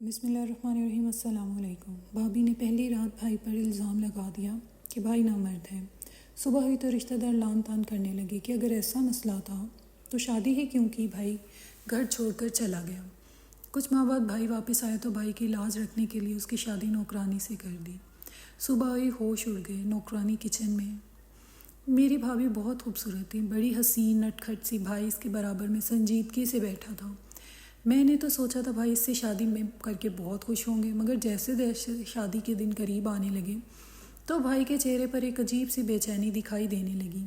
بسم اللہ الرحمن الرحیم۔ السلام علیکم۔ بھابھی نے پہلی رات بھائی پر الزام لگا دیا کہ بھائی نامرد ہے۔ صبح ہوئی تو رشتہ دار لان تان کرنے لگے کہ اگر ایسا مسئلہ تھا تو شادی ہی کیوں کی، بھائی گھر چھوڑ کر چلا گیا۔ کچھ ماہ بعد بھائی واپس آیا تو بھائی کی لاز رکھنے کے لیے اس کی شادی نوکرانی سے کر دی۔ صبح ہوئی ہوش اڑ گئے۔ نوکرانی کچن میں میری بھابھی بہت خوبصورت تھی، بڑی حسین نٹ کھٹ سی، بھائی اس کے برابر میں سنجیدگی سے بیٹھا تھا۔ میں نے تو سوچا تھا بھائی اس سے شادی میں کر کے بہت خوش ہوں گے، مگر جیسے جیسے شادی کے دن قریب آنے لگے تو بھائی کے چہرے پر ایک عجیب سی بے چینی دکھائی دینے لگی۔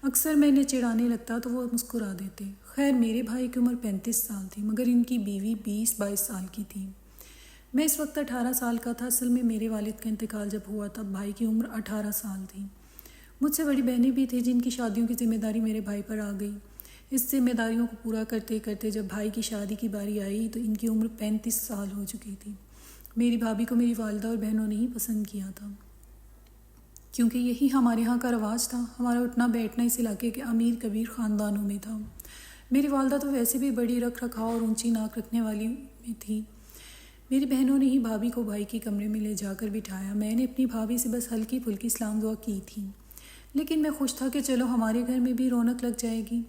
اکثر میں نے چڑھانے لگتا تو وہ مسکرا دیتے۔ خیر میرے بھائی کی عمر 35 سال تھی، مگر ان کی بیوی 20-22 سال کی تھی۔ میں اس وقت 18 سال کا تھا۔ اصل میں میرے والد کا انتقال جب ہوا تب بھائی کی عمر 18 سال تھی۔ مجھ سے بڑی بہنیں بھی تھیں جن کی شادیوں کی ذمہ داری میرے بھائی پر آ گئی۔ اس ذمہ داریوں کو پورا کرتے کرتے جب بھائی کی شادی کی باری آئی تو ان کی عمر 35 سال ہو چکی تھی۔ میری بھابھی کو میری والدہ اور بہنوں نے ہی پسند کیا تھا، کیونکہ یہی ہمارے ہاں کا رواج تھا۔ ہمارا اٹھنا بیٹھنا اس علاقے کے امیر کبیر خاندانوں میں تھا۔ میری والدہ تو ویسے بھی بڑی رکھ رکھاؤ اور اونچی ناک رکھنے والی میں تھی۔ میری بہنوں نے ہی بھابھی کو بھائی کے کمرے میں لے جا کر بٹھایا۔ میں نے اپنی بھابھی سے بس ہلکی پھلکی سلام دعا کی تھی، لیکن میں خوش تھا کہ چلو ہمارے گھر میں بھی رونق لگ جائے گی۔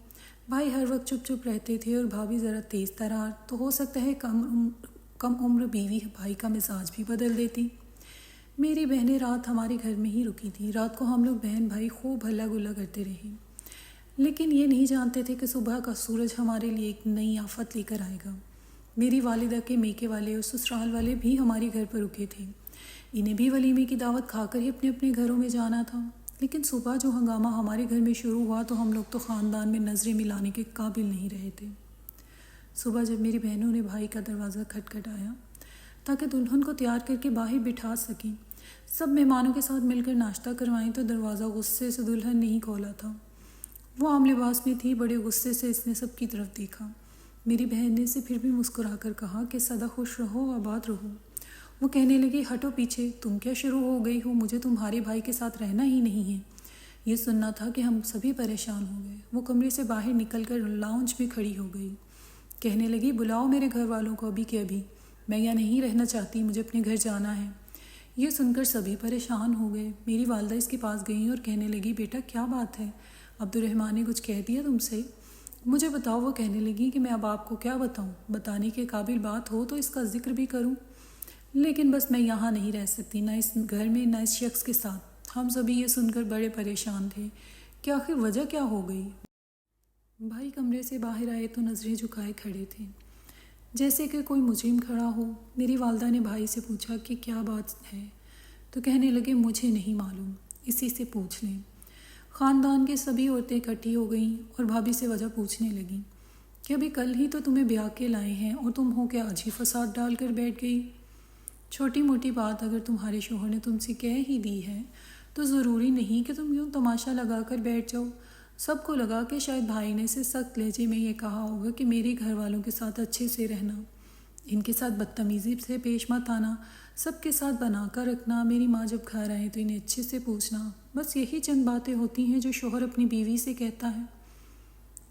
بھائی ہر وقت چپ چپ رہتے تھے اور بھابھی ذرا تیز ترار، تو ہو سکتا ہے کم عمر بیوی بھائی کا مزاج بھی بدل دیتی۔ میری بہنیں رات ہمارے گھر میں ہی رکی تھیں۔ رات کو ہم لوگ بہن بھائی خوب ہلا گلا کرتے رہے، لیکن یہ نہیں جانتے تھے کہ صبح کا سورج ہمارے لیے ایک نئی آفت لے کر آئے گا۔ میری والدہ کے میکے والے اور سسرال والے بھی ہمارے گھر پر رکے تھے۔ انہیں بھی ولیمے کی دعوت کھا کر ہی اپنے اپنے گھروں میں جانا تھا، لیکن صبح جو ہنگامہ ہمارے گھر میں شروع ہوا تو ہم لوگ تو خاندان میں نظریں ملانے کے قابل نہیں رہے تھے۔ صبح جب میری بہنوں نے بھائی کا دروازہ کھٹکھٹایا تاکہ دلہن کو تیار کر کے باہر بٹھا سکیں، سب مہمانوں کے ساتھ مل کر ناشتہ کروائیں، تو دروازہ غصے سے دلہن نے ہی کھولا تھا۔ وہ عام لباس میں تھی۔ بڑے غصے سے اس نے سب کی طرف دیکھا۔ میری بہن نے اسے پھر بھی مسکرا کر کہا کہ سدا خوش رہو، آباد رہو۔ وہ کہنے لگی ہٹو پیچھے، تم کیا شروع ہو گئی ہو؟ مجھے تمہارے بھائی کے ساتھ رہنا ہی نہیں ہے۔ یہ سننا تھا کہ ہم سبھی پریشان ہو گئے۔ وہ کمرے سے باہر نکل کر لاؤنج میں کھڑی ہو گئی، کہنے لگی بلاؤ میرے گھر والوں کو ابھی کے ابھی، میں یہاں نہیں رہنا چاہتی، مجھے اپنے گھر جانا ہے۔ یہ سن کر سبھی پریشان ہو گئے۔ میری والدہ اس کے پاس گئیں اور کہنے لگی بیٹا کیا بات ہے؟ عبدالرحمن نے کچھ کہہ دیا تم سے؟ مجھے بتاؤ۔ وہ کہنے لگی کہ میں اب آپ کو کیا بتاؤں، بتانے کے قابل بات ہو تو اس کا ذکر بھی کروں، لیکن بس میں یہاں نہیں رہ سکتی، نہ اس گھر میں نہ اس شخص کے ساتھ۔ ہم سبھی یہ سن کر بڑے پریشان تھے کہ آخر وجہ کیا ہو گئی۔ بھائی کمرے سے باہر آئے تو نظریں جھکائے کھڑے تھے جیسے کہ کوئی مجرم کھڑا ہو۔ میری والدہ نے بھائی سے پوچھا کہ کیا بات ہے، تو کہنے لگے مجھے نہیں معلوم، اسی سے پوچھ لیں۔ خاندان کے سبھی عورتیں اکٹھی ہو گئیں اور بھابھی سے وجہ پوچھنے لگیں کہ ابھی کل ہی تو تمہیں بیاہ کے لائے ہیں اور تم ہو کہ آج ہی فساد ڈال کر بیٹھ گئی۔ چھوٹی موٹی بات اگر تمہارے شوہر نے تم سے کہہ ہی دی ہے تو ضروری نہیں کہ تم یوں تماشا لگا کر بیٹھ جاؤ۔ سب کو لگا کہ شاید بھائی نے اسے سخت لہجے میں یہ کہا ہوگا کہ میرے گھر والوں کے ساتھ اچھے سے رہنا، ان کے ساتھ بدتمیزی سے پیش مت آنا، سب کے ساتھ بنا کر رکھنا، میری ماں جب گھر آئے تو انہیں اچھے سے پوچھنا، بس یہی چند باتیں ہوتی ہیں جو شوہر اپنی بیوی سے کہتا ہے۔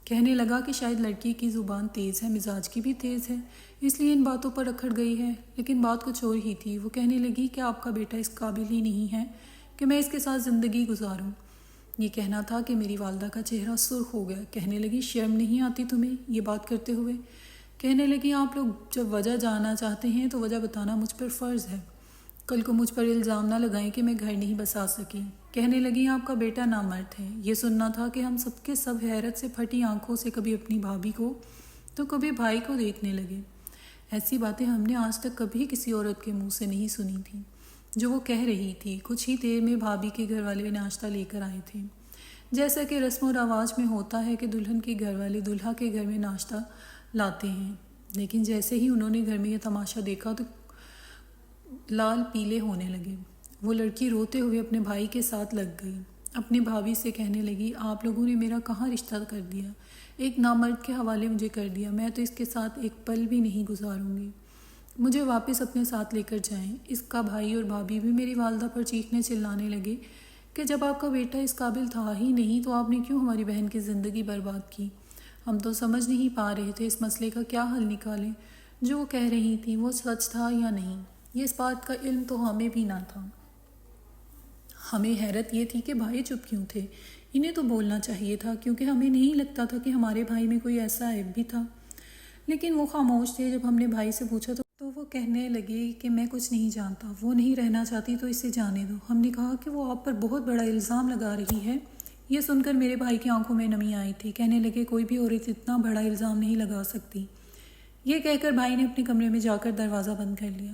کہنے لگا کہ شاید لڑکی کی زبان تیز ہے، مزاج کی بھی تیز ہے، اس لیے ان باتوں پر اکھڑ گئی ہے، لیکن بات کچھ اور ہی تھی۔ وہ کہنے لگی کہ آپ کا بیٹا اس قابل ہی نہیں ہے کہ میں اس کے ساتھ زندگی گزاروں۔ یہ کہنا تھا کہ میری والدہ کا چہرہ سرخ ہو گیا۔ کہنے لگی شرم نہیں آتی تمہیں یہ بات کرتے ہوئے؟ کہنے لگی آپ لوگ جب وجہ جاننا چاہتے ہیں تو وجہ بتانا مجھ پر فرض ہے، کل کو مجھ پر الزام نہ لگائیں کہ میں گھر نہیں بسا سکی۔ کہنے لگی آپ کا بیٹا نامرد ہے۔ یہ سننا تھا کہ ہم سب کے سب حیرت سے پھٹی آنکھوں سے کبھی اپنی بھابھی کو تو کبھی بھائی کو دیکھنے لگے۔ ایسی باتیں ہم نے آج تک کبھی کسی عورت کے منہ سے نہیں سنی تھیں جو وہ کہہ رہی تھی۔ کچھ ہی دیر میں بھابھی کے گھر والے ناشتہ لے کر آئے تھے۔ جیسا کہ رسم و رواج میں ہوتا ہے کہ دلہن کے گھر والے دلہا کے گھر میں ناشتہ لاتے ہیں، لیکن جیسے ہی انہوں نے گھر میں یہ تماشا دیکھا تو لال پیلے ہونے لگے۔ وہ لڑکی روتے ہوئے اپنے بھائی کے ساتھ لگ گئی، اپنی بھابھی سے کہنے لگی آپ لوگوں نے میرا کہاں رشتہ کر دیا، ایک نامرد کے حوالے مجھے کر دیا، میں تو اس کے ساتھ ایک پل بھی نہیں گزاروں گی، مجھے واپس اپنے ساتھ لے کر جائیں۔ اس کا بھائی اور بھابھی بھی میری والدہ پر چیخنے چلانے لگے کہ جب آپ کا بیٹا اس قابل تھا ہی نہیں تو آپ نے کیوں ہماری بہن کی زندگی برباد کی؟ ہم تو سمجھ نہیں پا رہے تھے اس مسئلے کا کیا حل نکالیں۔ جو وہ کہہ رہی تھی وہ سچ تھا یا نہیں، یہ اس بات کا علم تو ہمیں بھی نہ تھا۔ ہمیں حیرت یہ تھی کہ بھائی چپ کیوں تھے، انہیں تو بولنا چاہیے تھا، کیونکہ ہمیں نہیں لگتا تھا کہ ہمارے بھائی میں کوئی ایسا عیب بھی تھا۔ لیکن وہ خاموش تھے۔ جب ہم نے بھائی سے پوچھا تو وہ کہنے لگے کہ میں کچھ نہیں جانتا، وہ نہیں رہنا چاہتی تو اسے جانے دو۔ ہم نے کہا کہ وہ آپ پر بہت بڑا الزام لگا رہی ہے۔ یہ سن کر میرے بھائی کی آنکھوں میں نمی آئی تھی، کہنے لگے کوئی بھی عورت اتنا بڑا الزام نہیں لگا سکتی۔ یہ کہہ کر بھائی نے اپنے کمرے میں جا کر دروازہ بند کر لیا۔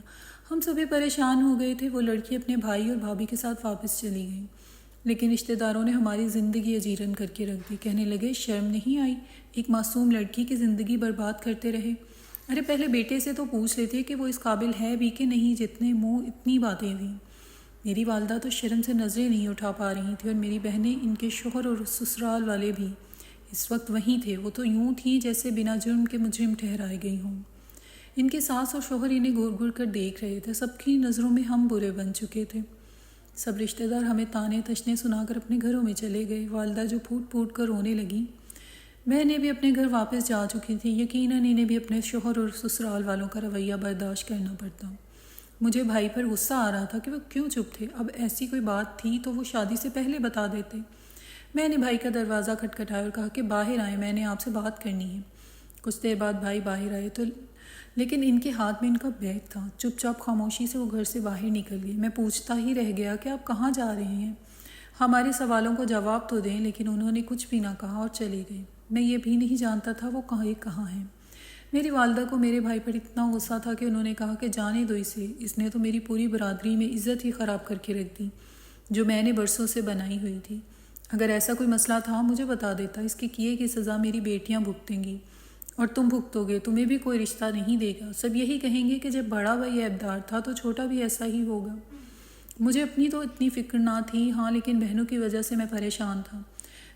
ہم سبھی پریشان ہو گئے تھے۔ وہ لڑکی اپنے بھائی اور بھابھی کے ساتھ واپس چلی گئی، لیکن رشتہ داروں نے ہماری زندگی اجیرن کر کے رکھ دی۔ کہنے لگے شرم نہیں آئی، ایک معصوم لڑکی کی زندگی برباد کرتے رہے۔ ارے پہلے بیٹے سے تو پوچھ لیتے کہ وہ اس قابل ہے بھی کہ نہیں، جتنے منہ اتنی باتیں تھیں۔ میری والدہ تو شرم سے نظریں نہیں اٹھا پا رہی تھیں، اور میری بہنیں، ان کے شوہر اور سسرال والے بھی اس وقت وہیں تھے۔ وہ تو یوں تھیں جیسے بنا جرم کے مجرم ٹھہرائے گئی ہوں۔ ان کے ساس اور شوہر انہیں گور گور کر دیکھ رہے تھے۔ سب کی نظروں میں ہم برے بن چکے تھے۔ سب رشتہ دار ہمیں تانے تشنے سنا کر اپنے گھروں میں چلے گئے۔ والدہ جو پھوٹ پھوٹ کر رونے لگیں۔ بہنیں بھی اپنے گھر واپس جا چکی تھیں۔ یقیناً انہیں بھی اپنے شوہر اور سسرال والوں کا رویہ برداشت کرنا پڑتا۔ مجھے بھائی پر غصہ آ رہا تھا کہ وہ کیوں چپ تھے۔ اب ایسی کوئی بات تھی تو وہ شادی سے پہلے بتا دیتے۔ میں نے بھائی کا دروازہ کھٹکھٹایا اور کہا کہ باہر آئیں، میں نے آپ سے بات کرنی ہے۔ کچھ دیر بعد بھائی باہر آئے تو لیکن ان کے ہاتھ میں ان کا بیگ تھا۔ چپ چاپ خاموشی سے وہ گھر سے باہر نکل گئے۔ میں پوچھتا ہی رہ گیا کہ آپ کہاں جا رہے ہیں، ہمارے سوالوں کو جواب تو دیں، لیکن انہوں نے کچھ بھی نہ کہا اور چلے گئے۔ میں یہ بھی نہیں جانتا تھا وہ کہاں ہیں۔ میری والدہ کو میرے بھائی پر اتنا غصہ تھا کہ انہوں نے کہا کہ جانے دو اسے، اس نے تو میری پوری برادری میں عزت ہی خراب کر کے رکھ دی جو میں نے برسوں سے بنائی ہوئی تھی۔ اگر ایسا کوئی مسئلہ تھا مجھے بتا دیتا، اس کے کیے کی سزا میری بیٹیاں بھگتیں گی اور تم بھگتو گے، تمہیں بھی کوئی رشتہ نہیں دے گا۔ سب یہی کہیں گے کہ جب بڑا بھائی عیبدار تھا تو چھوٹا بھی ایسا ہی ہوگا۔ مجھے اپنی تو اتنی فکر نہ تھی، ہاں لیکن بہنوں کی وجہ سے میں پریشان تھا۔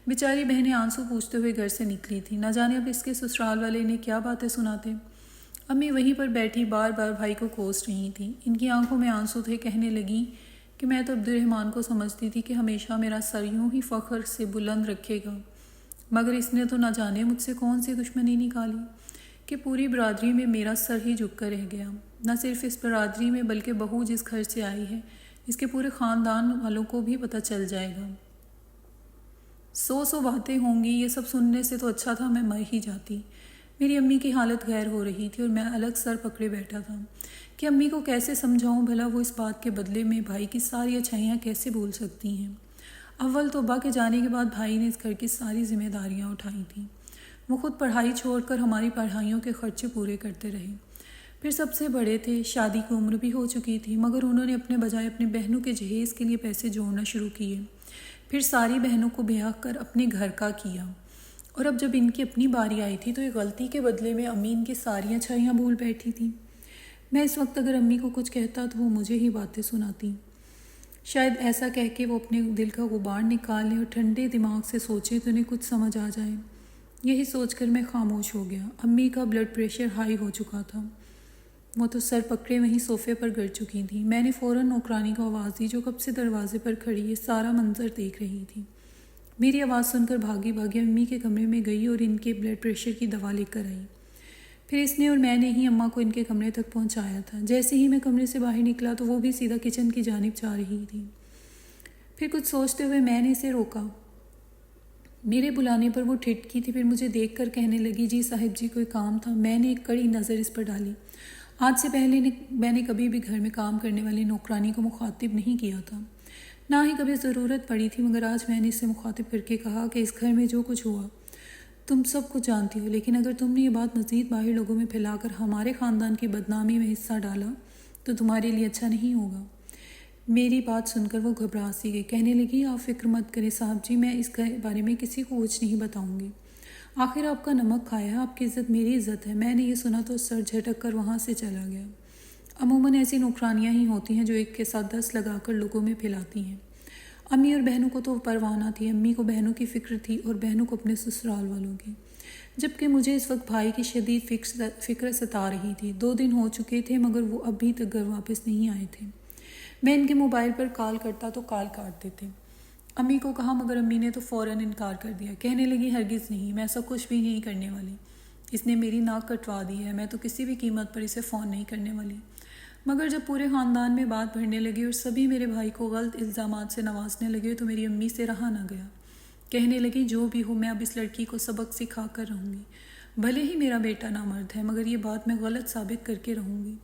بیچاری بہنیں آنسو پوچھتے ہوئے گھر سے نکلی تھیں۔ نہ جانے اب اس کے سسرال والے انہیں کیا باتیں سناتے۔ امی وہیں پر بیٹھی بار بار بھائی کو کوس رہی تھیں۔ ان کی آنکھوں میں آنسو تھے۔ کہنے لگیں کہ میں تو عبدالرحمن کو سمجھتی تھی کہ ہمیشہ میرا سر یوں ہی فخر سے بلند رکھے گا، مگر اس نے تو نہ جانے مجھ سے کون سی دشمنی نکالی کہ پوری برادری میں میرا سر ہی جھک کر رہ گیا۔ نہ صرف اس برادری میں بلکہ بہو جس گھر سے آئی ہے اس کے پورے خاندان والوں کو بھی پتہ چل جائے گا۔ سو باتیں ہوں گی، یہ سب سننے سے تو اچھا تھا میں مر ہی جاتی۔ میری امی کی حالت غیر ہو رہی تھی اور میں الگ سر پکڑے بیٹھا تھا کہ امی کو کیسے سمجھاؤں بھلا وہ اس بات کے بدلے میں بھائی کی ساری اچھائیاں کیسے بھول سکتی ہیں۔ اول تو ابا کے جانے کے بعد بھائی نے اس گھر کی ساری ذمہ داریاں اٹھائی تھیں۔ وہ خود پڑھائی چھوڑ کر ہماری پڑھائیوں کے خرچے پورے کرتے رہے۔ پھر سب سے بڑے تھے، شادی کی عمر بھی ہو چکی تھی، مگر انہوں نے اپنے بجائے اپنی بہنوں کے جہیز کے لیے پیسے جوڑنا شروع کیے۔ پھر ساری بہنوں کو بیاہ کر اپنے گھر کا کیا، اور اب جب ان کی اپنی باری آئی تھی تو ایک غلطی کے بدلے میں امی ان کی ساری اچھائیاں بھول بیٹھی تھیں۔ میں اس وقت اگر امی کو کچھ کہتا تو وہ مجھے ہی باتیں سناتی۔ شاید ایسا کہہ کے وہ اپنے دل کا غبار نکال لیں اور ٹھنڈے دماغ سے سوچے تو انہیں کچھ سمجھ آ جائے۔ یہی سوچ کر میں خاموش ہو گیا۔ امی کا بلڈ پریشر ہائی ہو چکا تھا، وہ تو سر پکڑے وہیں صوفے پر گر چکی تھیں۔ میں نے فوراً نوکرانی کو آواز دی جو کب سے دروازے پر کھڑی یہ سارا منظر دیکھ رہی تھی۔ میری آواز سن کر بھاگی امی کے کمرے میں گئی اور ان کے بلڈ پریشر کی دوا لے کر آئی۔ پھر اس نے اور میں نے ہی اماں کو ان کے کمرے تک پہنچایا تھا۔ جیسے ہی میں کمرے سے باہر نکلا تو وہ بھی سیدھا کچن کی جانب جا رہی تھی۔ پھر کچھ سوچتے ہوئے میں نے اسے روکا۔ میرے بلانے پر وہ ٹھٹکی تھی، پھر مجھے دیکھ کر کہنے لگی جی صاحب جی کوئی کام تھا۔ میں نے ایک کڑی نظر اس پر ڈالی۔ آج سے پہلے میں نے کبھی بھی گھر میں کام کرنے والی نوکرانی کو مخاطب نہیں کیا تھا، نہ ہی کبھی ضرورت پڑی تھی، مگر آج میں نے اسے مخاطب کر کے کہا کہ اس گھر میں جو کچھ ہوا تم سب کچھ جانتی ہو، لیکن اگر تم نے یہ بات مزید باہر لوگوں میں پھیلا کر ہمارے خاندان کی بدنامی میں حصہ ڈالا تو تمہارے لیے اچھا نہیں ہوگا۔ میری بات سن کر وہ گھبرا سی گئی۔ کہنے لگی آپ فکر مت کریں صاحب جی، میں اس بارے میں کسی کو کچھ نہیں بتاؤں گی۔ آخر آپ کا نمک کھایا ہے، آپ کی عزت میری عزت ہے۔ میں نے یہ سنا تو سر جھٹک کر وہاں سے چلا گیا۔ عموماً ایسی نوکرانیاں ہی ہوتی ہیں جو ایک کے ساتھ 10 لگا کر لوگوں میں پھیلاتی ہیں۔ امی اور بہنوں کو تو پرواہ نہ تھی، امی کو بہنوں کی فکر تھی اور بہنوں کو اپنے سسرال والوں کی، جبکہ مجھے اس وقت بھائی کی شدید فکر ستا رہی تھی۔ 2 دن ہو چکے تھے مگر وہ ابھی تک گھر واپس نہیں آئے تھے۔ میں ان کے موبائل پر کال کرتا تو کال کاٹ دیتے۔ امی کو کہا مگر امی نے تو فوراً انکار کر دیا۔ کہنے لگی ہرگز نہیں، میں ایسا کچھ بھی نہیں کرنے والی۔ اس نے میری ناک کٹوا دی ہے، میں تو کسی بھی قیمت پر اسے فون نہیں کرنے والی۔ مگر جب پورے خاندان میں بات بڑھنے لگی اور سبھی میرے بھائی کو غلط الزامات سے نوازنے لگے تو میری امی سے رہا نہ گیا۔ کہنے لگی جو بھی ہو میں اب اس لڑکی کو سبق سکھا کر رہوں گی، بھلے ہی میرا بیٹا نامرد ہے مگر یہ بات میں غلط ثابت کر کے رہوں گی۔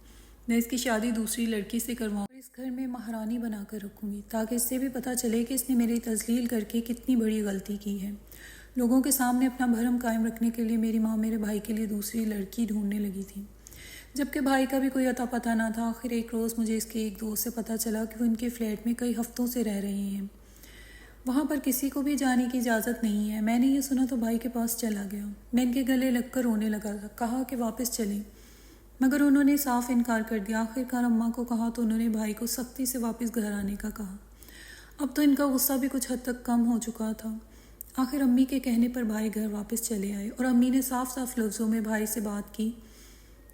میں اس کی شادی دوسری لڑکی سے کرواؤں اور اس گھر میں مہارانی بنا کر رکھوں گی تاکہ اس سے بھی پتہ چلے کہ اس نے میری تذلیل کر کے کتنی بڑی غلطی کی ہے۔ لوگوں کے سامنے اپنا بھرم قائم رکھنے کے لیے میری ماں میرے بھائی کے لیے دوسری لڑکی ڈھونڈنے لگی تھی، جبکہ بھائی کا بھی کوئی اتا پتہ نہ تھا۔ آخر ایک روز مجھے اس کے ایک دوست سے پتہ چلا کہ وہ ان کے فلیٹ میں کئی ہفتوں سے رہ رہے ہیں، وہاں پر کسی کو بھی جانے کی اجازت نہیں ہے۔ میں نے یہ سنا تو بھائی کے پاس چلا گیا، میں ان کے گلے لگ کر رونے لگا تھا، کہا کہ واپس چلیں، مگر انہوں نے صاف انکار کر دیا۔ آخر کار اماں کو کہا تو انہوں نے بھائی کو سختی سے واپس گھر آنے کا کہا۔ اب تو ان کا غصہ بھی کچھ حد تک کم ہو چکا تھا۔ آخر امی کے کہنے پر بھائی گھر واپس چلے آئے اور امی نے صاف صاف لفظوں میں بھائی سے بات کی،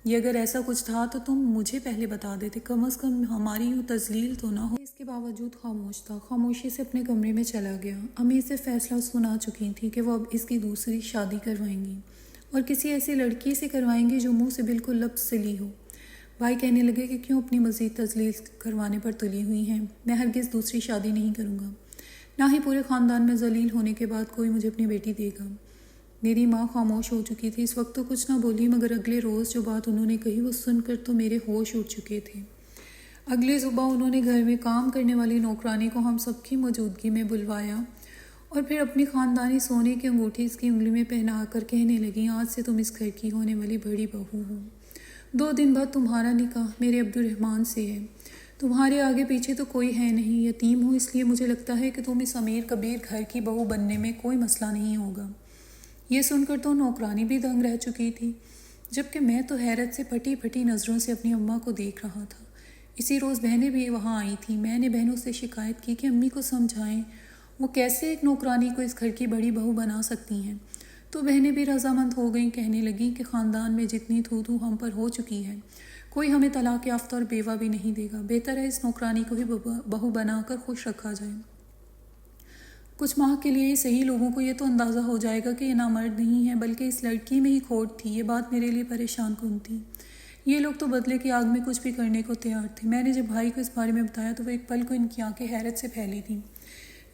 یہ اگر ایسا کچھ تھا تو تم مجھے پہلے بتا دیتے، کم از کم ہماری یوں تذلیل تو نہ ہو۔ اس کے باوجود خاموش تھا، خاموشی سے اپنے کمرے میں چلا گیا۔ امی سے فیصلہ سنا چکی تھی کہ وہ اب اس کی دوسری شادی کروائیں گی اور کسی ایسی لڑکی سے کروائیں گی جو منہ سے بالکل لب سلی ہو۔ بھائی کہنے لگے کہ کیوں اپنی مزید تذلیل کروانے پر تلی ہوئی ہیں، میں ہرگز دوسری شادی نہیں کروں گا، نہ ہی پورے خاندان میں ذلیل ہونے کے بعد کوئی مجھے اپنی بیٹی دے گا۔ میری ماں خاموش ہو چکی تھی، اس وقت تو کچھ نہ بولی، مگر اگلے روز جو بات انہوں نے کہی وہ سن کر تو میرے ہوش اڑ چکے تھے۔ اگلے صبح انہوں نے گھر میں کام کرنے والی نوکرانی کو ہم سب کی موجودگی میں بلوایا اور پھر اپنی خاندانی سونے کی انگوٹھی اس کی انگلی میں پہنا کر کہنے لگی، آج سے تم اس گھر کی ہونے والی بڑی بہو ہو، 2 دن بعد تمہارا نکاح میرے عبدالرحمن سے ہے، تمہارے آگے پیچھے تو کوئی ہے نہیں، یتیم ہو، اس لیے مجھے لگتا ہے کہ تم اس امیر کبیر گھر کی بہو بننے میں کوئی مسئلہ نہیں ہوگا۔ یہ سن کر تو نوکرانی بھی دنگ رہ چکی تھی، جبکہ میں تو حیرت سے پھٹی پھٹی نظروں سے اپنی اماں کو دیکھ رہا تھا۔ اسی روز بہنیں بھی وہاں آئی تھیں۔ میں نے بہنوں سے شکایت کی کہ امی کو سمجھائیں وہ کیسے ایک نوکرانی کو اس گھر کی بڑی بہو بنا سکتی ہیں، تو بہنیں بھی رضامند ہو گئیں، کہنے لگیں کہ خاندان میں جتنی تھو ہم پر ہو چکی ہے، کوئی ہمیں طلاق یافتہ اور بیوہ بھی نہیں دے گا، بہتر ہے اس نوکرانی کو ہی بہو بنا کر خوش رکھا جائے۔ کچھ ماہ کے لیے ہی صحیح لوگوں کو یہ تو اندازہ ہو جائے گا کہ یہ نامرد نہیں ہے بلکہ اس لڑکی میں ہی کھوٹ تھی۔ یہ بات میرے لیے پریشان کن تھی۔ یہ لوگ تو بدلے کی آگ میں کچھ بھی کرنے کو تیار تھے۔ میں نے جب بھائی کو اس بارے میں بتایا تو وہ ایک پل کو ان کی آنکھیں حیرت سے پھیلی تھیں۔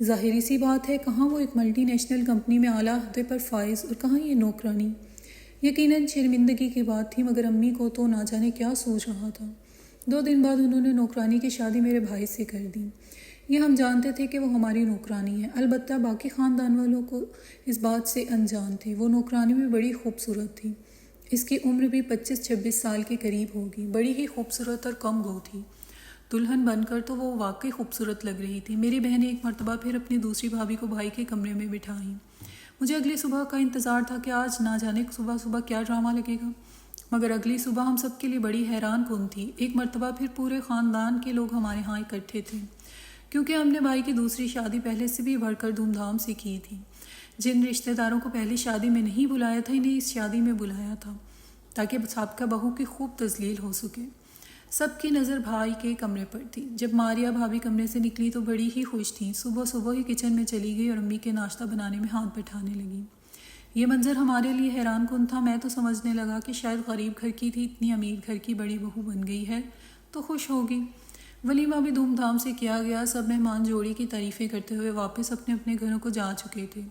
ظاہری سی بات ہے، کہاں وہ ایک ملٹی نیشنل کمپنی میں اعلیٰ عہدے پر فائز اور کہاں یہ نوکرانی۔ یقیناً شرمندگی کی بات تھی، مگر امی کو تو نہ جانے کیا سوچ رہا تھا۔ 2 دن بعد انہوں نے نوکرانی کی شادی میرے بھائی سے کر دی۔ یہ ہم جانتے تھے کہ وہ ہماری نوکرانی ہے، البتہ باقی خاندان والوں کو اس بات سے انجان تھے۔ وہ نوکرانی بھی بڑی خوبصورت تھی، اس کی عمر بھی 25-26 سال کے قریب ہوگی، بڑی ہی خوبصورت اور کم گو تھی۔ دلہن بن کر تو وہ واقعی خوبصورت لگ رہی تھی۔ میری بہنیں ایک مرتبہ پھر اپنی دوسری بھابھی کو بھائی کے کمرے میں بٹھائیں۔ مجھے اگلی صبح کا انتظار تھا کہ آج نہ جانے صبح صبح کیا ڈرامہ لگے گا، مگر اگلی صبح ہم سب کے لیے بڑی حیران کن تھی۔ ایک مرتبہ پھر پورے خاندان کے لوگ ہمارے ہاں اکٹھے تھے، کیونکہ ہم نے بھائی کی دوسری شادی پہلے سے بھی بڑھ کر دھوم دھام سے کی تھی۔ جن رشتہ داروں کو پہلی شادی میں نہیں بلایا تھا انہیں اس شادی میں بلایا تھا تاکہ سابقہ بہو کی خوب تذلیل ہو سکے۔ سب کی نظر بھائی کے کمرے پر تھی۔ جب ماریا بھابھی کمرے سے نکلی تو بڑی ہی خوش تھیں، صبح صبح ہی کچن میں چلی گئی اور امی کے ناشتہ بنانے میں ہاتھ بٹھانے لگی۔ یہ منظر ہمارے لیے حیران کن تھا۔ میں تو سمجھنے لگا کہ شاید غریب گھر کی تھی، اتنی امیر گھر کی بڑی بہو بن گئی ہے تو خوش ہوگی۔ ولیمہ بھی دھوم دھام سے کیا گیا۔ سب مہمان جوڑی کی تعریفیں کرتے ہوئے واپس اپنے اپنے گھروں کو جا چکے تھے،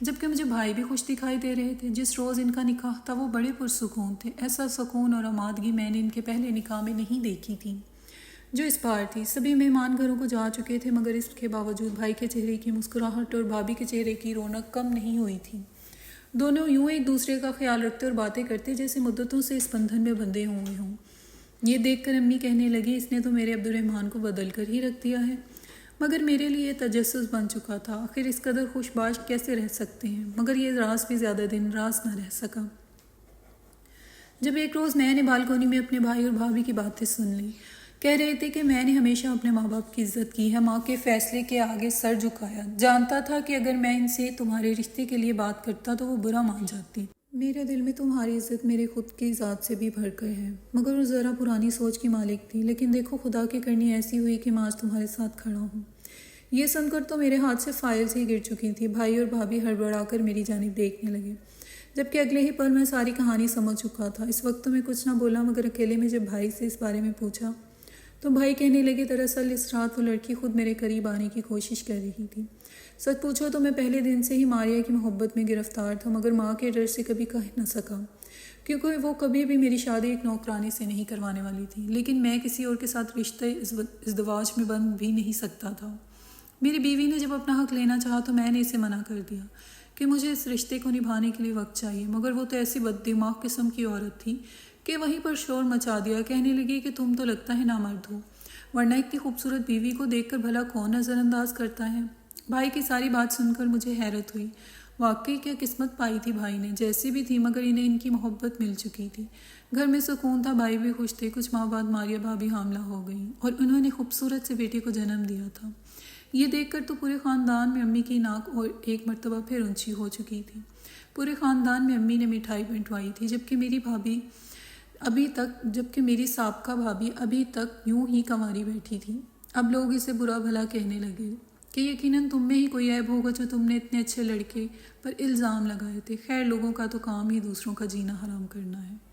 جبکہ مجھے بھائی بھی خوش دکھائی دے رہے تھے۔ جس روز ان کا نکاح تھا وہ بڑے پرسکون تھے۔ ایسا سکون اور آمادگی میں نے ان کے پہلے نکاح میں نہیں دیکھی تھی جو اس بار تھی۔ سبھی مہمان گھروں کو جا چکے تھے، مگر اس کے باوجود بھائی کے چہرے کی مسکراہٹ اور بھابھی کے چہرے کی رونق کم نہیں ہوئی تھی۔ دونوں یوں ایک دوسرے کا خیال رکھتے اور باتیں کرتے جیسے مدتوں سے اس بندھن میں بندھے ہوئے ہوں۔ یہ دیکھ کر امی کہنے لگی، اس نے تو میرے عبدالرحمن کو بدل کر ہی رکھ دیا ہے، مگر میرے لیے تجسس بن چکا تھا۔ آخر اس قدر خوش باش کیسے رہ سکتے ہیں؟ مگر یہ راز بھی زیادہ دن راز نہ رہ سکا۔ جب ایک روز میں نے بالکونی میں اپنے بھائی اور بھابھی کی باتیں سن لی، کہہ رہے تھے کہ میں نے ہمیشہ اپنے ماں باپ کی عزت کی ہے، ماں کے فیصلے کے آگے سر جھکایا، جانتا تھا کہ اگر میں ان سے تمہارے رشتے کے لیے بات کرتا تو وہ برا مان جاتی۔ میرے دل میں تمہاری عزت میرے خود کی ذات سے بھی بڑھ کر ہے، مگر وہ ذرا پرانی سوچ کی مالک تھی، لیکن دیکھو خدا کی کرنی ایسی ہوئی کہ میں آج تمہارے ساتھ کھڑا ہوں۔ یہ سن کر تو میرے ہاتھ سے فائلز ہی گر چکی تھی۔ بھائی اور بھابھی ہڑبڑا کر میری جانب دیکھنے لگے، جبکہ اگلے ہی پل میں ساری کہانی سمجھ چکا تھا۔ اس وقت تو میں کچھ نہ بولا، مگر اکیلے میں جب بھائی سے اس بارے میں پوچھا تو بھائی کہنے لگے دراصل اس رات وہ لڑکی خود میرے قریب آنے کی کوشش کر رہی تھی۔ سچ پوچھو تو میں پہلے دن سے ہی ماریہ کی محبت میں گرفتار تھا، مگر ماں کے ڈر سے کبھی کہہ نہ سکا، کیونکہ وہ کبھی بھی میری شادی ایک نوکرانی سے نہیں کروانے والی تھی۔ لیکن میں کسی اور کے ساتھ رشتہ ازدواج میں بند بھی نہیں سکتا تھا۔ میری بیوی نے جب اپنا حق لینا چاہا تو میں نے اسے منع کر دیا کہ مجھے اس رشتے کو نبھانے کے لیے وقت چاہیے، مگر وہ تو ایسی بد دماغ قسم کی عورت تھی کہ وہیں پر شور مچا دیا، کہنے لگی کہ تم تو لگتا ہے نامرد ہو، ورنہ اتنی خوبصورت بیوی کو دیکھ کر بھلا کون نظر انداز کرتا ہے۔ بھائی کی ساری بات سن کر مجھے حیرت ہوئی۔ واقعی کیا قسمت پائی تھی بھائی نے، جیسی بھی تھی مگر انہیں ان کی محبت مل چکی تھی۔ گھر میں سکون تھا، بھائی بھی خوش تھے۔ کچھ ماہ بعد ماریہ بھابھی حاملہ ہو گئیں اور انہوں نے خوبصورت سے بیٹے کو جنم دیا تھا۔ یہ دیکھ کر تو پورے خاندان میں امی کی ناک اور ایک مرتبہ پھر اونچی ہو چکی تھی۔ پورے خاندان میں امی نے مٹھائی بنٹوائی تھی، جبکہ میری سابقہ بھابھی ابھی تک یوں ہی کنواری بیٹھی تھی۔ اب لوگ اسے برا بھلا کہنے لگے کہ یقیناً تم میں ہی کوئی عیب ہوگا جو تم نے اتنے اچھے لڑکے پر الزام لگائے تھے۔ خیر، لوگوں کا تو کام ہی دوسروں کا جینا حرام کرنا ہے۔